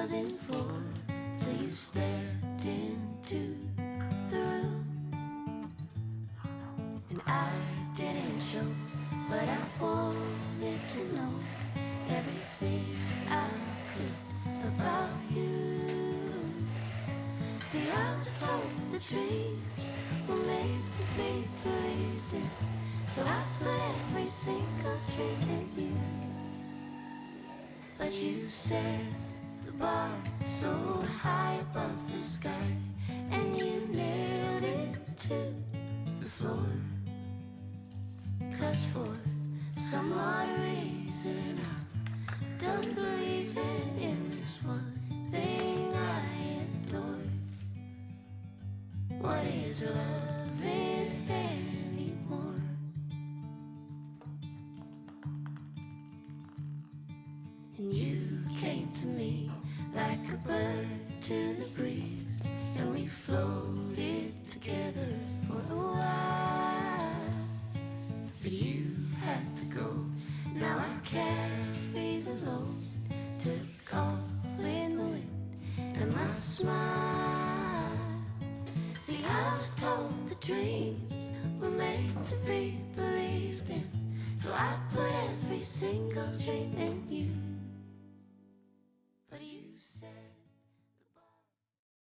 wasn't for till you stepped into the room. And I didn't show, but I wanted to know everything I could about you. See, I was told the dreams were made to be believed in, so I put every single dream in you. But you set the bar so high above the sky, and you nailed it to the floor. 'Cause for some odd reason I don't believe in this one thing I adore. What is loving anymore? And you came to me like a bird to the breeze, and we floated together for a while. But you had to go, now I carry the load to call in the wind and my smile. See, I was told the dreams were made to be believed in, so I put every single dream in you. But you said